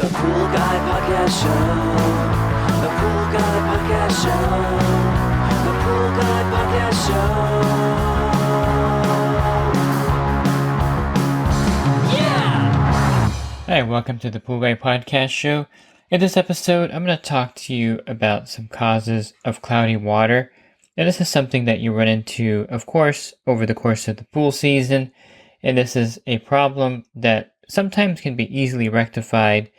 The Pool Guy Podcast Show. The Pool Guy Podcast Show. The Pool Guy Podcast Show. Yeah! Hi, welcome to the Pool Guy Podcast Show. In this episode, I'm going to talk to you about some causes of cloudy water. And this is something that you run into, of course, over the course of the pool season. And this is a problem that sometimes can be easily rectified.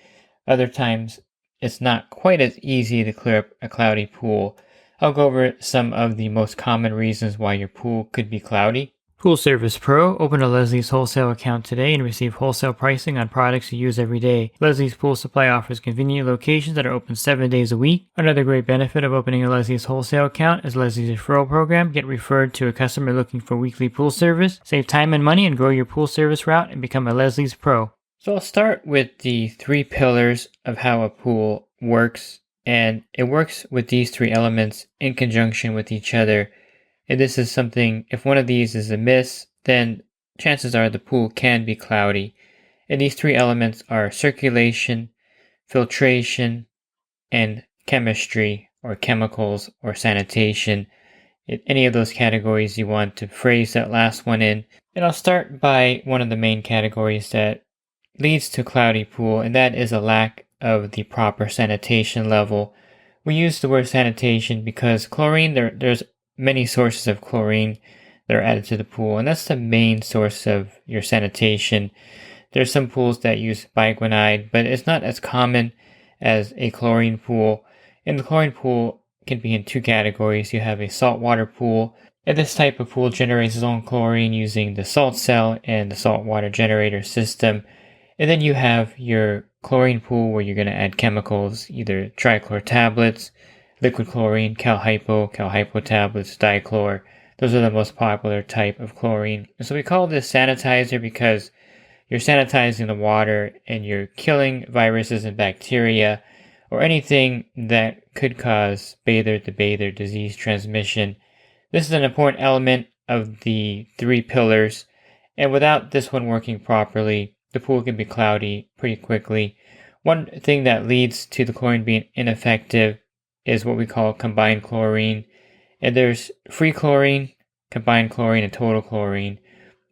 Other times, it's not quite as easy to clear up a cloudy pool. I'll go over some of the most common reasons why your pool could be cloudy. Pool Service Pro. Open a Leslie's wholesale account today and receive wholesale pricing on products you use every day. Leslie's Pool Supply offers convenient locations that are open 7 days a week. Another great benefit of opening a Leslie's wholesale account is Leslie's referral program. Get referred to a customer looking for weekly pool service. Save time and money and grow your pool service route and become a Leslie's Pro. So I'll start with the 3 pillars of how a pool works. And it works with these 3 elements in conjunction with each other. And this is something, if one of these is amiss, then chances are the pool can be cloudy. And these 3 elements are circulation, filtration, and chemistry or chemicals or sanitation. In any of those categories you want to phrase that last one in. And I'll start by one of the main categories that leads to cloudy pool, and that is a lack of the proper sanitation level. We use the word sanitation because chlorine, there's many sources of chlorine that are added to the pool, and that's the main source of your sanitation. There's some pools that use biguanide, but it's not as common as a chlorine pool. And the chlorine pool can be in 2 categories. You have a saltwater pool, and this type of pool generates its own chlorine using the salt cell and the saltwater generator system. And then you have your chlorine pool where you're going to add chemicals, either trichlor tablets, liquid chlorine, cal-hypo tablets, dichlor. Those are the most popular type of chlorine. And so we call this sanitizer because you're sanitizing the water and you're killing viruses and bacteria or anything that could cause bather-to-bather disease transmission. This is an important element of the 3 pillars, and without this one working properly, the pool can be cloudy pretty quickly. One thing that leads to the chlorine being ineffective is what we call combined chlorine. And there's free chlorine, combined chlorine, and total chlorine.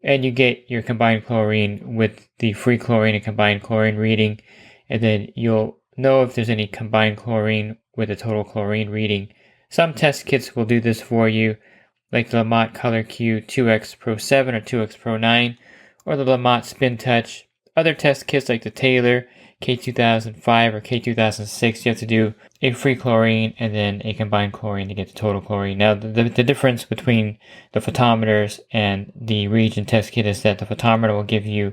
And you get your combined chlorine with the free chlorine and combined chlorine reading. And then you'll know if there's any combined chlorine with a total chlorine reading. Some test kits will do this for you, like the Lamont Color Q 2X Pro 7 or 2X Pro 9, or the Lamont Spin Touch. Other test kits like the Taylor K2005 or K2006, you have to do a free chlorine and then a combined chlorine to get the total chlorine. Now, the difference between the photometers and the reagent test kit is that the photometer will give you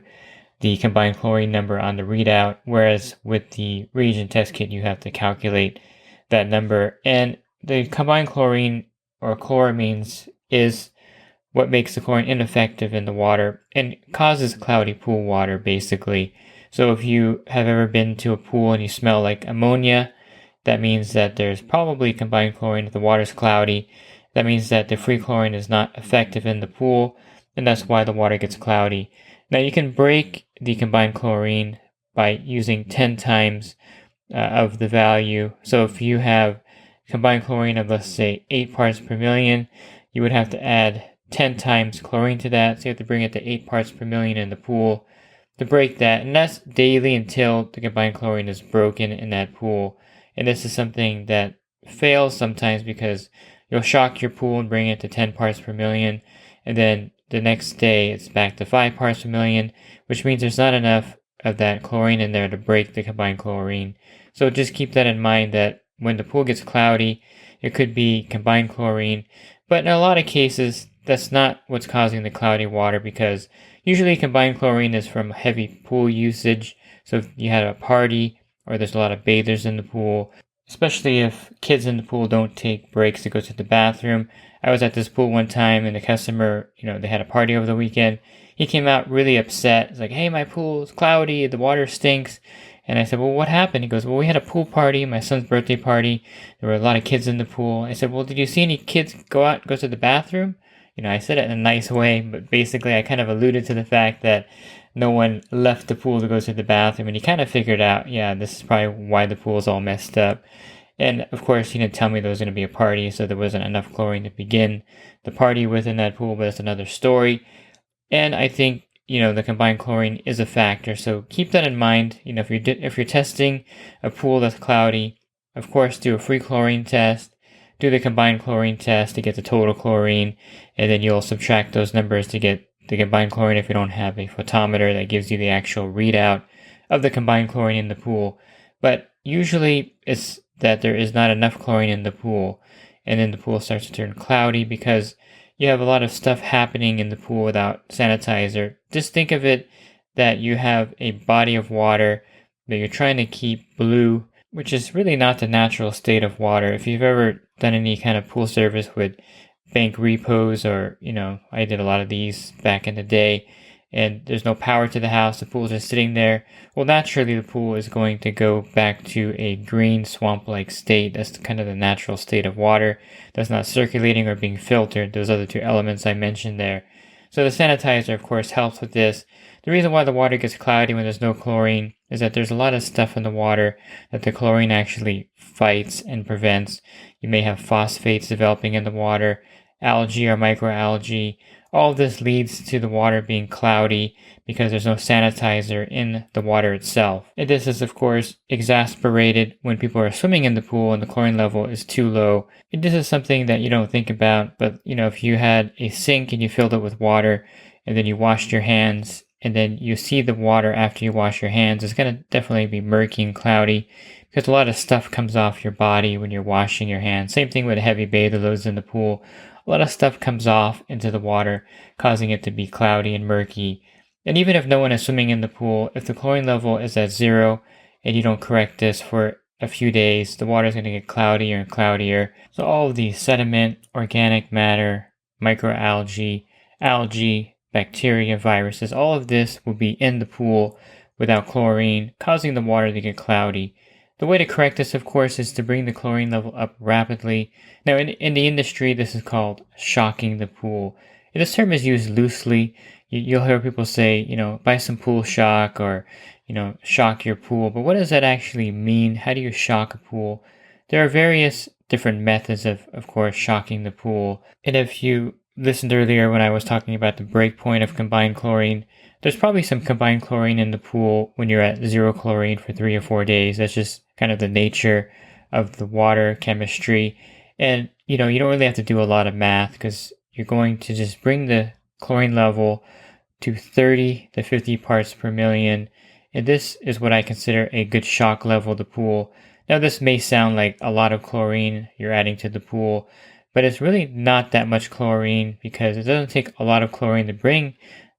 the combined chlorine number on the readout, whereas with the reagent test kit, you have to calculate that number. And the combined chlorine or chloramines is what makes the chlorine ineffective in the water and causes cloudy pool water, basically. So if you have ever been to a pool and you smell like ammonia, that means that there's probably combined chlorine. If the water's cloudy, that means that the free chlorine is not effective in the pool, and that's why the water gets cloudy. Now you can break the combined chlorine by using 10 times of the value. So if you have combined chlorine of, let's say, 8 parts per million, you would have to add 10 times chlorine to that. So you have to bring it to 8 parts per million in the pool to break that. And that's daily until the combined chlorine is broken in that pool. And this is something that fails sometimes because you'll shock your pool and bring it to 10 parts per million. And then the next day it's back to 5 parts per million, which means there's not enough of that chlorine in there to break the combined chlorine. So just keep that in mind that when the pool gets cloudy, it could be combined chlorine. But in a lot of cases, that's not what's causing the cloudy water because usually combined chlorine is from heavy pool usage. So if you had a party or there's a lot of bathers in the pool, especially if kids in the pool don't take breaks to go to the bathroom. I was at this pool one time and the customer, they had a party over the weekend. He came out really upset. He's like, hey, my pool is cloudy. The water stinks. And I said, well, what happened? He goes, well, we had a pool party, my son's birthday party. There were a lot of kids in the pool. I said, well, did you see any kids go to the bathroom? I said it in a nice way, but basically I kind of alluded to the fact that no one left the pool to go to the bathroom, and he kind of figured out, yeah, this is probably why the pool is all messed up. And of course, he didn't tell me there was going to be a party, so there wasn't enough chlorine to begin the party within that pool, but that's another story. And I think, the combined chlorine is a factor, so keep that in mind. If you're testing a pool that's cloudy, of course, do a free chlorine test, do the combined chlorine test to get the total chlorine, and then you'll subtract those numbers to get the combined chlorine if you don't have a photometer that gives you the actual readout of the combined chlorine in the pool. But usually it's that there is not enough chlorine in the pool, and then the pool starts to turn cloudy because you have a lot of stuff happening in the pool without sanitizer. Just think of it that you have a body of water that you're trying to keep blue, which is really not the natural state of water. If you've ever done any kind of pool service with bank repos, or, I did a lot of these back in the day, and there's no power to the house, the pool's just sitting there, well, naturally the pool is going to go back to a green swamp-like state. That's kind of the natural state of water that's not circulating or being filtered, those other two elements I mentioned there. So the sanitizer, of course, helps with this. The reason why the water gets cloudy when there's no chlorine is that there's a lot of stuff in the water that the chlorine actually fights and prevents. You may have phosphates developing in the water, algae or microalgae. All of this leads to the water being cloudy because there's no sanitizer in the water itself. And this is, of course, exacerbated when people are swimming in the pool and the chlorine level is too low. And this is something that you don't think about, but if you had a sink and you filled it with water and then you washed your hands and then you see the water after you wash your hands, it's going to definitely be murky and cloudy because a lot of stuff comes off your body when you're washing your hands. Same thing with heavy bather loads in the pool. A lot of stuff comes off into the water, causing it to be cloudy and murky. And even if no one is swimming in the pool, if the chlorine level is at 0 and you don't correct this for a few days, the water is going to get cloudier and cloudier. So all of the sediment, organic matter, microalgae, algae, bacteria, viruses, all of this will be in the pool without chlorine, causing the water to get cloudy. The way to correct this, of course, is to bring the chlorine level up rapidly. Now, in the industry, this is called shocking the pool. And this term is used loosely. You'll hear people say, buy some pool shock, or, shock your pool. But what does that actually mean? How do you shock a pool? There are various different methods of course, shocking the pool. And if you listened earlier when I was talking about the break point of combined chlorine, there's probably some combined chlorine in the pool when you're at 0 chlorine for 3 or 4 days. That's just kind of the nature of the water chemistry. And, you don't really have to do a lot of math because you're going to just bring the chlorine level to 30 to 50 parts per million. And this is what I consider a good shock level of the pool. Now, this may sound like a lot of chlorine you're adding to the pool, but it's really not that much chlorine because it doesn't take a lot of chlorine to bring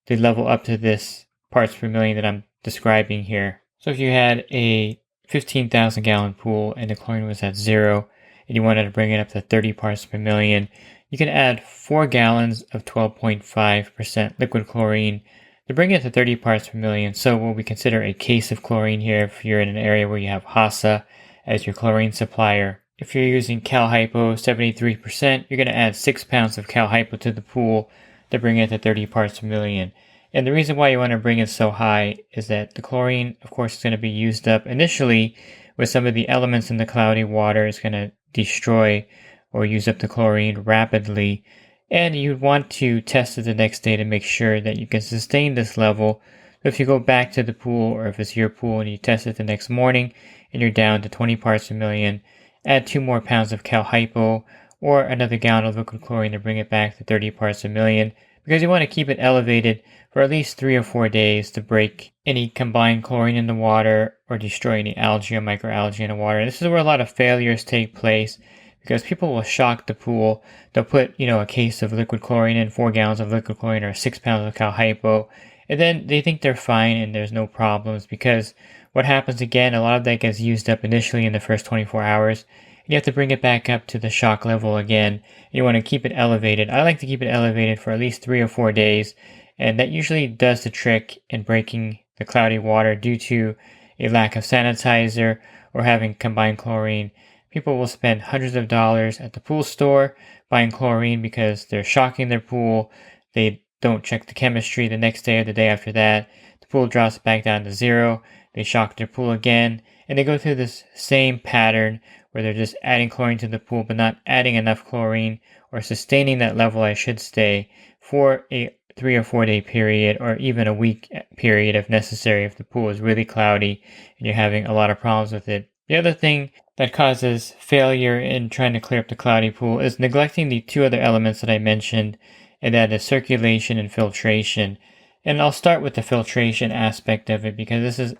the level up to this parts per million that I'm describing here. So if you had a 15,000 gallon pool and the chlorine was at 0 and you wanted to bring it up to 30 parts per million, you can add 4 gallons of 12.5% liquid chlorine to bring it to 30 parts per million. So what we consider a case of chlorine here, if you're in an area where you have HASA as your chlorine supplier. If you're using Cal Hypo 73%, you're going to add 6 pounds of Cal Hypo to the pool to bring it to 30 parts per million. And the reason why you want to bring it so high is that the chlorine, of course, is going to be used up initially with some of the elements in the cloudy water. Is going to destroy or use up the chlorine rapidly. And you'd want to test it the next day to make sure that you can sustain this level. So if you go back to the pool, or if it's your pool and you test it the next morning and you're down to 20 parts per million, add 2 more pounds of Cal Hypo or another gallon of liquid chlorine to bring it back to 30 parts per million, because you want to keep it elevated for at least 3 or 4 days to break any combined chlorine in the water or destroy any algae or microalgae in the water. And this is where a lot of failures take place because people will shock the pool. They'll put, a case of liquid chlorine in, 4 gallons of liquid chlorine or 6 pounds of Cal Hypo, and then they think they're fine and there's no problems, because what happens again, a lot of that gets used up initially in the first 24 hours. You have to bring it back up to the shock level again. You want to keep it elevated. I like to keep it elevated for at least 3 or 4 days, and that usually does the trick in breaking the cloudy water due to a lack of sanitizer or having combined chlorine. People will spend hundreds of dollars at the pool store buying chlorine because they're shocking their pool. They don't check the chemistry the next day or the day after that. The the pool drops back down to 0, they shock their pool again, and they go through this same pattern where they're just adding chlorine to the pool but not adding enough chlorine or sustaining that level I should stay for a 3 or 4 day period, or even a week period if necessary, if the pool is really cloudy and you're having a lot of problems with it. The other thing that causes failure in trying to clear up the cloudy pool is neglecting the 2 other elements that I mentioned, and that is circulation and filtration. And I'll start with the filtration aspect of it because this is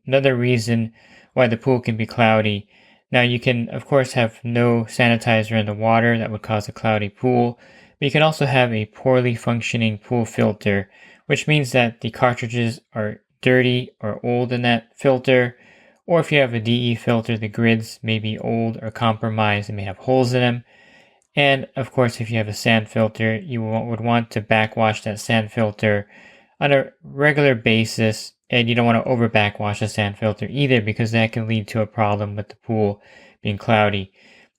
another reason why the pool can be cloudy. Now you can of course have no sanitizer in the water, that would cause a cloudy pool, but you can also have a poorly functioning pool filter, which means that the cartridges are dirty or old in that filter, or if you have a DE filter, the grids may be old or compromised and may have holes in them. And of course, if you have a sand filter, you would want to backwash that sand filter on a regular basis, and you don't want to over backwash a sand filter either because that can lead to a problem with the pool being cloudy.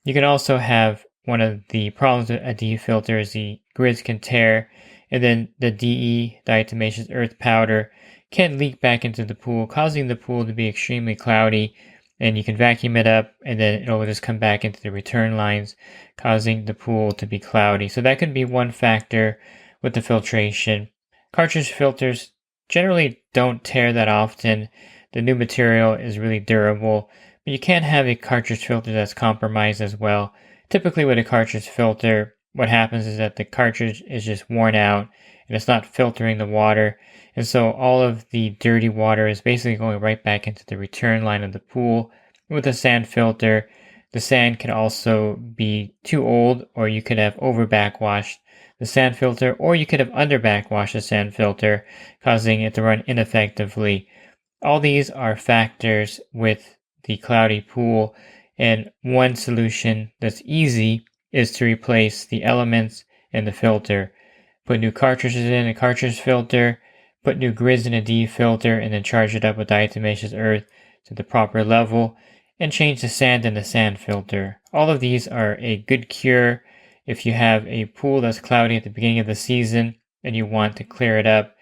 You can also have one of the problems with a DE filter is the grids can tear, and then the DE, diatomaceous earth powder, can leak back into the pool, causing the pool to be extremely cloudy, and you can vacuum it up and then it'll just come back into the return lines, causing the pool to be cloudy. So that could be one factor with the filtration. Cartridge filters generally don't tear that often. The new material is really durable, but you can have a cartridge filter that's compromised as well. Typically with a cartridge filter, what happens is that the cartridge is just worn out and it's not filtering the water. And so all of the dirty water is basically going right back into the return line of the pool. With a sand filter, the sand can also be too old, or you could have over backwashed the sand filter, or you could have under backwashed the sand filter, causing it to run ineffectively. All these are factors with the cloudy pool, and one solution that's easy is to replace the elements in the filter. Put new cartridges in a cartridge filter, put new grids in a DE filter, and then charge it up with diatomaceous earth to the proper level, and change the sand in the sand filter. All of these are a good cure if you have a pool that's cloudy at the beginning of the season and you want to clear it up.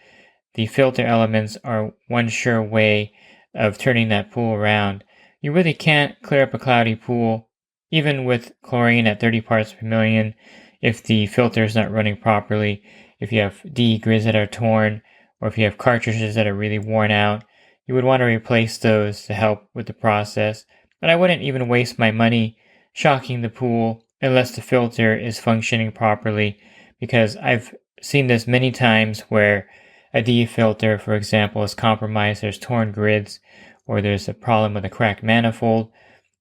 The filter elements are one sure way of turning that pool around. You really can't clear up a cloudy pool, even with chlorine at 30 parts per million, if the filter is not running properly, if you have DE grids that are torn, or if you have cartridges that are really worn out. You would want to replace those to help with the process. And I wouldn't even waste my money shocking the pool unless the filter is functioning properly, because I've seen this many times where a DE filter, for example, is compromised, there's torn grids, or there's a problem with a cracked manifold,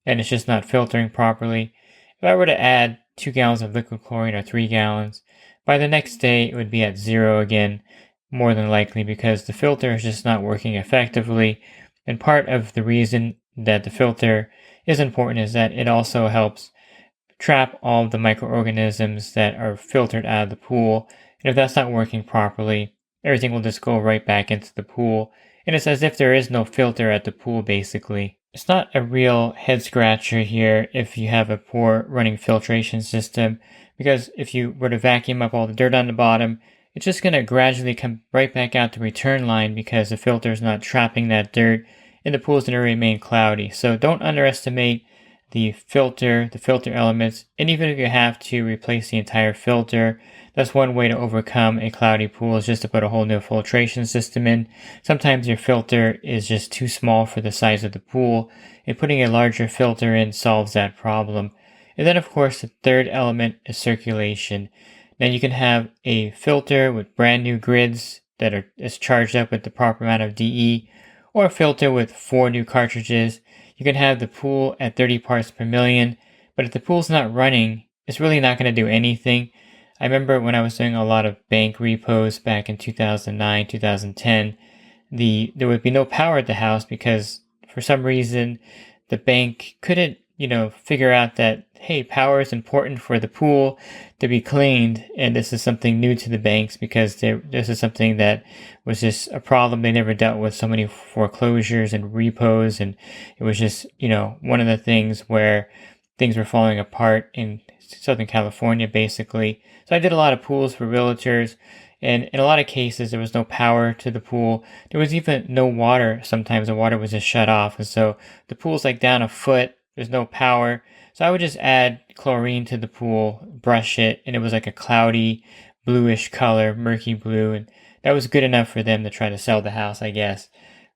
and it's just not filtering properly. If I were to add 2 gallons of liquid chlorine or 3 gallons, by the next day it would be at 0 again, more than likely because the filter is just not working effectively. And part of the reason that the filter is important is that it also helps trap all of the microorganisms that are filtered out of the pool. And if that's not working properly, everything will just go right back into the pool. And it's as if there is no filter at the pool, basically. It's not a real head scratcher here if you have a poor running filtration system, because if you were to vacuum up all the dirt on the bottom, it's just going to gradually come right back out the return line because the filter is not trapping that dirt and the pool is going to remain cloudy. So don't underestimate the filter elements, and even if you have to replace the entire filter, that's one way to overcome a cloudy pool, is just to put a whole new filtration system in. Sometimes your filter is just too small for the size of the pool, and putting a larger filter in solves that problem. And then of course the third element is circulation. Now you can have a filter with brand new grids that is charged up with the proper amount of DE, or a filter with 4 new cartridges. You can have the pool at 30 parts per million, but if the pool's not running, it's really not going to do anything. I remember when I was doing a lot of bank repos back in 2009, 2010, there would be no power at the house because for some reason the bank couldn't, figure out that, hey, power is important for the pool to be cleaned, and this is something new to the banks because this is something that was just a problem. They never dealt with so many foreclosures and repos, and it was just, one of the things where things were falling apart in Southern California, basically. So I did a lot of pools for realtors, And in a lot of cases, there was no power to the pool. There was even no water. Sometimes the water was just shut off. And so the pool's like down a foot. There's no power. So I would just add chlorine to the pool, brush it, and it was like a cloudy, bluish color, murky blue. And that was good enough for them to try to sell the house, I guess.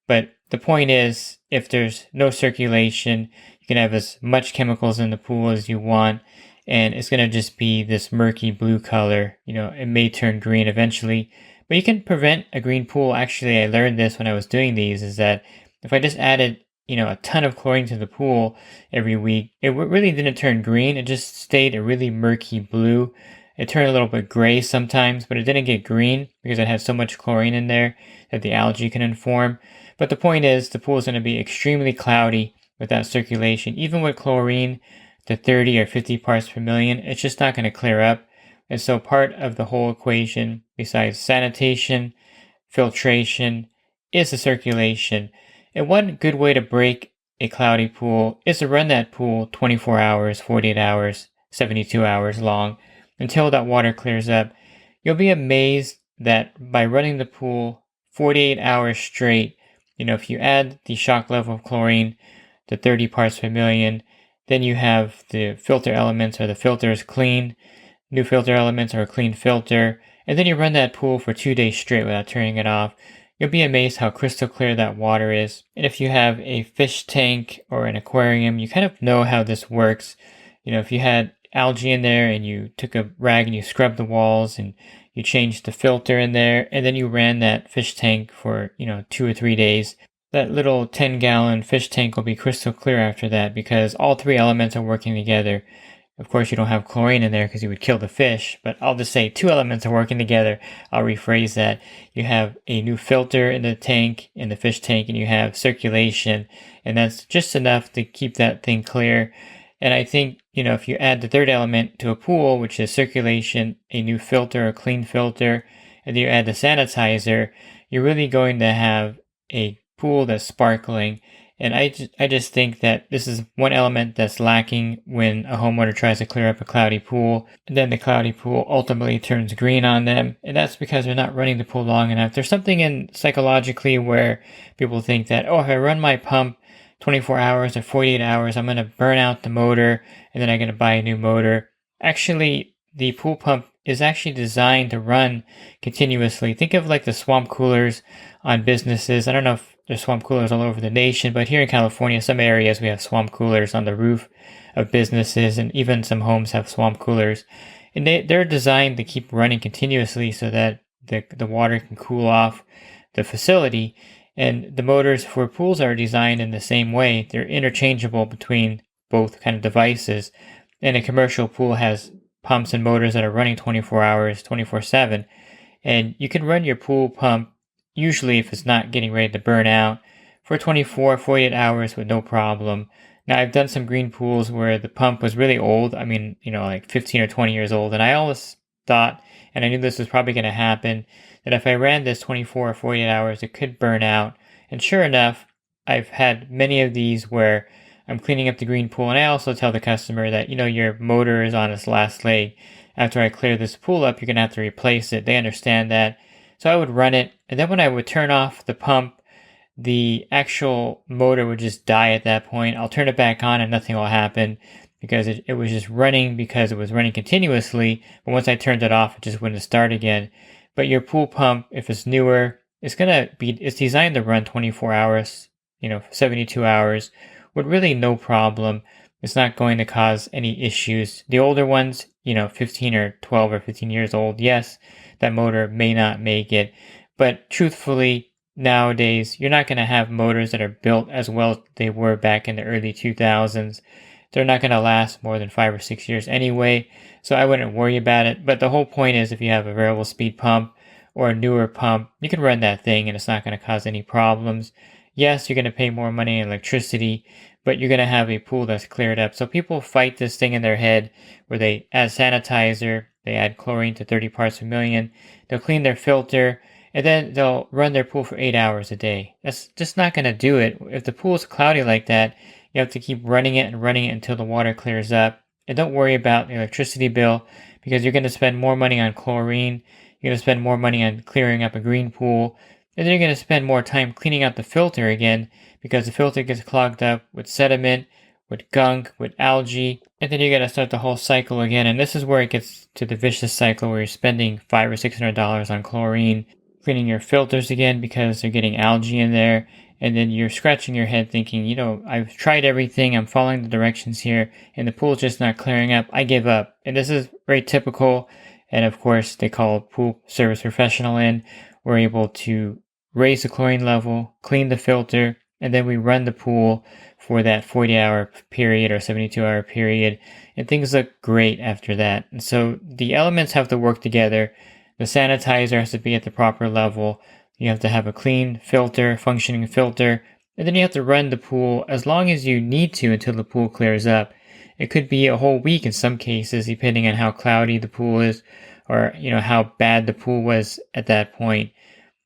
But the point is, if there's no circulation, you can have as much chemicals in the pool as you want, and it's going to just be this murky blue color. It may turn green eventually, but you can prevent a green pool. Actually, I learned this when I was doing these, is that if I just added, a ton of chlorine to the pool every week, it really didn't turn green. It just stayed a really murky blue. It turned a little bit gray sometimes, but it didn't get green because it had so much chlorine in there that the algae can inform. But the point is, the pool is going to be extremely cloudy without circulation. Even with chlorine to 30 or 50 parts per million, it's just not going to clear up. And so part of the whole equation, besides sanitation, filtration, is the circulation. And one good way to break a cloudy pool is to run that pool 24 hours, 48 hours, 72 hours long until that water clears up. You'll be amazed that by running the pool 48 hours straight, if you add the shock level of chlorine to 30 parts per million, then you have the filter elements, or the filter is clean, new filter elements, or a clean filter, and then you run that pool for 2 days straight without turning it off. You'll be amazed how crystal clear that water is. And if you have a fish tank or an aquarium, you kind of know how this works. If you had algae in there and you took a rag and you scrubbed the walls and you changed the filter in there, and then you ran that fish tank for, 2 or 3 days, that little 10-gallon fish tank will be crystal clear after that because all three elements are working together. Of course, you don't have chlorine in there because you would kill the fish, but I'll just say two elements are working together. I'll rephrase that. You have a new filter in the tank, in the fish tank, and you have circulation, and that's just enough to keep that thing clear. And I think, if you add the third element to a pool, which is circulation, a new filter, a clean filter, and then you add the sanitizer, you're really going to have a pool that's sparkling. And I just think that this is one element that's lacking when a homeowner tries to clear up a cloudy pool. And then the cloudy pool ultimately turns green on them. And that's because they're not running the pool long enough. There's something in psychologically where people think that, if I run my pump 24 hours or 48 hours, I'm going to burn out the motor and then I'm going to buy a new motor. Actually, the pool pump is actually designed to run continuously. Think of like the swamp coolers on businesses. I don't know if there's swamp coolers all over the nation, but here in California, some areas we have swamp coolers on the roof of businesses, and even some homes have swamp coolers. And they're designed to keep running continuously so that the water can cool off the facility. And the motors for pools are designed in the same way. They're interchangeable between both kind of devices. And a commercial pool has pumps and motors that are running 24 hours, 24/7. And you can run your pool pump, usually if it's not getting ready to burn out, for 24, 48 hours with no problem. Now, I've done some green pools where the pump was really old. I mean, like 15 or 20 years old. And I always thought, and I knew this was probably going to happen, that if I ran this 24 or 48 hours, it could burn out. And sure enough, I've had many of these where I'm cleaning up the green pool, and I also tell the customer that, your motor is on its last leg. After I clear this pool up, you're going to have to replace it. They understand that. So I would run it, and then when I would turn off the pump, the actual motor would just die at that point. I'll turn it back on and nothing will happen because it was just running because it was running continuously. But once I turned it off, it just wouldn't start again. But your pool pump, if it's newer, it's designed to run 24 hours, 72 hours with really no problem. It's not going to cause any issues. The older ones, 15 or 12 or 15 years old, yes, that motor may not make it. But truthfully, nowadays, you're not going to have motors that are built as well as they were back in the early 2000s. They're not going to last more than 5 or 6 years anyway, so I wouldn't worry about it. But the whole point is if you have a variable speed pump or a newer pump, you can run that thing and it's not going to cause any problems. Yes, you're going to pay more money in electricity, but you're going to have a pool that's cleared up. So people fight this thing in their head where they add sanitizer, they add chlorine to 30 parts per million, they'll clean their filter, and then they'll run their pool for 8 hours a day. That's just not going to do it. If the pool is cloudy like that, you have to keep running it until the water clears up. And don't worry about the electricity bill because you're going to spend more money on chlorine You're going to spend more money on clearing up a green pool. And then you're going to spend more time cleaning out the filter again because the filter gets clogged up with sediment, with gunk, with algae. And then you got to start the whole cycle again. And this is where it gets to the vicious cycle where you're spending $500 or $600 on chlorine, cleaning your filters again because they're getting algae in there. And then you're scratching your head thinking, I've tried everything. I'm following the directions here and the pool's just not clearing up. I give up. And this is very typical. And of course, they call a pool service professional in. We're able to raise the chlorine level, clean the filter, and then we run the pool for that 40-hour period or 72-hour period, and things look great after that. And so the elements have to work together. The sanitizer has to be at the proper level. You have to have a clean filter, functioning filter, and then you have to run the pool as long as you need to until the pool clears up. It could be a whole week in some cases, depending on how cloudy the pool is or how bad the pool was at that point.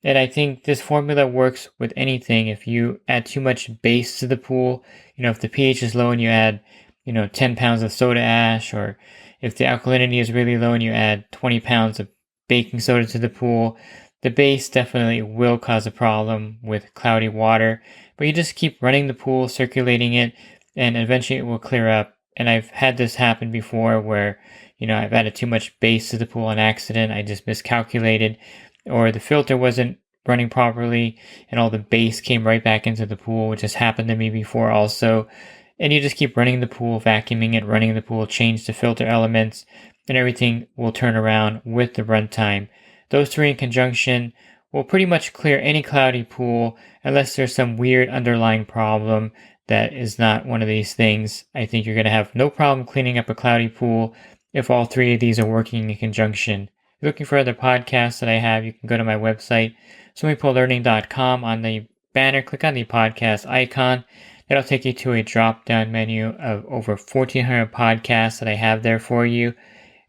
And I think this formula works with anything. If you add too much base to the pool, if the pH is low and you add, 10 pounds of soda ash, or if the alkalinity is really low and you add 20 pounds of baking soda to the pool, the base definitely will cause a problem with cloudy water. But you just keep running the pool, circulating it, and eventually it will clear up. And I've had this happen before where, I've added too much base to the pool on accident. I just miscalculated, or the filter wasn't running properly and all the base came right back into the pool, which has happened to me before also. And you just keep running the pool, vacuuming it, running the pool, change the filter elements, and everything will turn around with the runtime. Those three in conjunction will pretty much clear any cloudy pool unless there's some weird underlying problem that is not one of these things. I think you're going to have no problem cleaning up a cloudy pool if all three of these are working in conjunction. If you're looking for other podcasts that I have, you can go to my website, swimmingpoollearning.com. On the banner, click on the podcast icon. That'll take you to a drop-down menu of over 1,400 podcasts that I have there for you.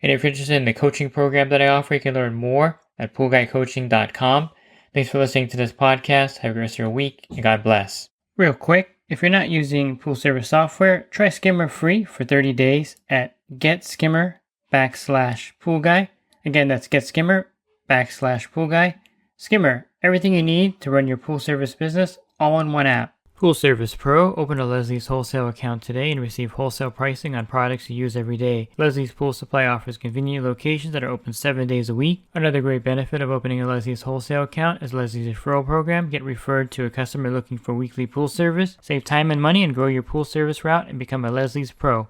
And if you're interested in the coaching program that I offer, you can learn more at poolguycoaching.com. Thanks for listening to this podcast. Have a great rest of your week, and God bless. Real quick, if you're not using pool service software, try Skimmer free for 30 days at getskimmer.com/poolguy. Again, that's getskimmer.com/poolguy. Skimmer, everything you need to run your pool service business all in one app. Pool Service Pro, open a Leslie's wholesale account today and receive wholesale pricing on products you use every day. Leslie's Pool Supply offers convenient locations that are open 7 days a week. Another great benefit of opening a Leslie's wholesale account is Leslie's referral program. Get referred to a customer looking for weekly pool service. Save time and money and grow your pool service route and become a Leslie's Pro.